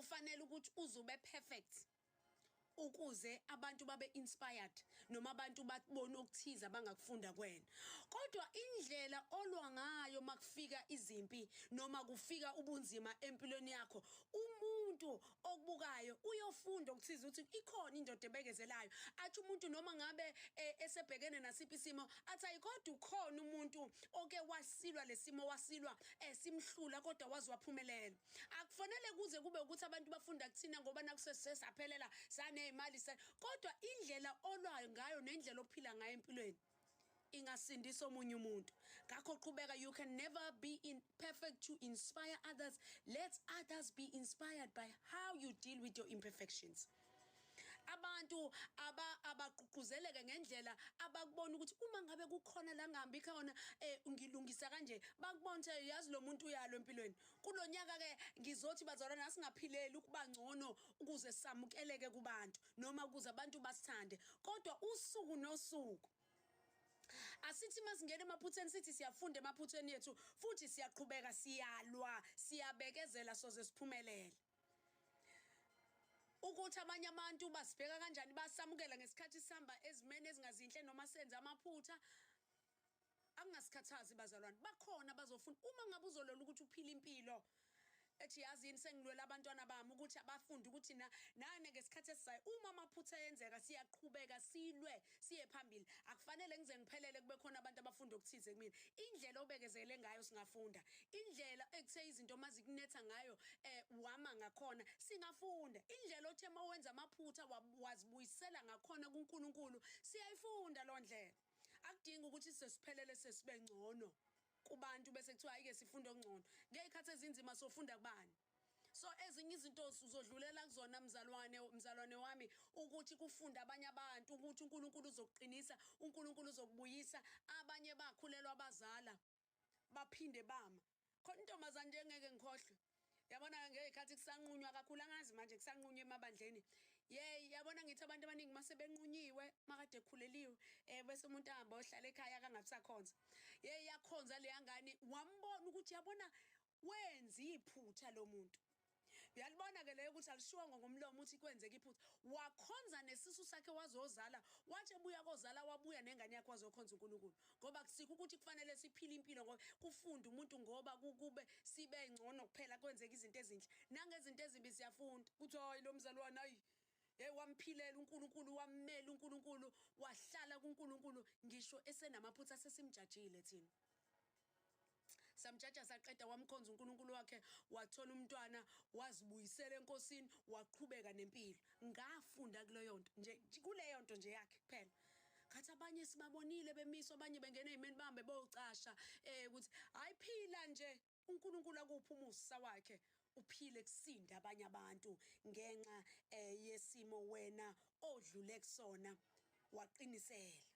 kufanele ukuthi uzube perfect ukuze abantu babe inspired noma abantu babone ukuthiza bangakufunda kwena. Kodwa indlela olwa ngayo makufika izimpi noma kufika ubunzima empilweni yakho, umuntu okubukayo uyofunda ukuthiza ukuthi ikhona indoda ebekezelayo. Athi umuntu noma ngabe esebhekene nasiphi isimo athi ayikodwa ukhona umuntu oke wasilwa lesimo wasilwa simhlula kodwa wazi waphumelela. Akufanele kuze kube ukuthi abantu bafunda kuthina ngoba nakusesaphelela imali kodwa indlela olwayo ngayo nendlela ophila ngayo empilweni ingasindisa omunye umuntu. Ngakho qhubeka, you can never be perfect to inspire others. Let others be inspired by how you deal with your imperfections. Abantu abaqhuquzeleke ngendlela abakubona ukuthi uma ngabe kukhona la ngambi khona ngilungisa kanje bakubona ukuthi yazi lo muntu uyalo empilweni. Kulonyaka ke ngizothi bazalwana nasingaphileli ukuba ngcono ukuze samukeleke kubantu noma ukuze abantu basithande. Kodwa usuku nosuku asithi masingena emaphutheni sithi siyafunda emaphutheni yethu futhi siyaqhubeka siyalwa siyabekezela soze siphumelele. Ukuthi abanye abantu basibheka kanjani basamukela ngesikhathi sihamba ezimene ezingazinhle noma senze amaphutha angasikhathazi bazalwane. Bakhona bazofuna uma ngabe uzolela ukuthi uphila impilo ethi yazini sengilwela abantwana bami ukuthi abafundi ukuthi nane ngesikhathi esizayo uma amaphutha yenzeka siyaqhubeka silwe siye phambili. Akufanele ngize ngiphelele kube khona abantu abafunda ukuthize kumina. Indlela obekezele ngayo singafunda, indlela ekuthe izinto mazikunetha ngayo wama ngakhona singafunda, indlela othe mawenza amaphutha wazibuyisela ngakhona kuNkulunkulu siyayifunda lo ndlela. Akudingi ukuthi sesiphelele sesibe ngcono kubantu bese kuthiwa ayike sifunda okungcono. Ngeyikhathi ezinzima sofunda kubani? So ezinye izinto uzodlulela kuzona mzalwane wami ukuthi kufunda abanye abantu ukuthi uNkulunkulu uzokuqinisa, uNkulunkulu uzokubuyisa. Abanye bakhulelwa abazala baphinde bama. Khona intombazane nje ngeke ngikhohlwe. Yabona ngeyikhathi kusanqunywa kakhulu angazi manje kusanqunywa emabandleni. Yabona ngithi abantu abaningi mase benqunyiwe makade ekhuleliwe bese umuntu ahamba ohlala ekhaya akangabisakhonza. Yakhonza le yangane wambona ukuthi yabona wenza iphutha lo muntu. Uyalibona ke leyo ukuthi alishiwongo ngomlomo ukuthi kwenzeka iphutha. Wakhonza nesisu sakhe wazozala, wathi ebuya kozala wabuya nengane yakhe wazokhonza uNkulunkulu. Ngoba kusikho ukuthi kufanele siphile impilo ngoba kufunda umuntu ngoba kube sibe ngcono kuphela kwenzeka izinto ezinhle. Nangezinto ezimbi siyafunda. Kuthi hayi lo mzalwane hayi wamphilela uNkulunkulu wammela uNkulunkulu wahlala kuNkulunkulu ngisho esenamaphutha sesimjajile thina. Samjaja saqeda wamkhonza uNkulunkulu wakhe wathola umntwana wazibuyisela enkosini waqhubeka nempilo. Ngafunda kuleyo nto nje kuleyo nto nje yakhe kuphela. Khathi abanye sibabonile bemiswa abanye bengena ezimeni bahambe bocasha ukuthi hayiphila nje uNkulunkulu akuphi umusa wakhe uphile kusinda abanye abantu ngenxa yesimo wena odlule kusona waqinisela.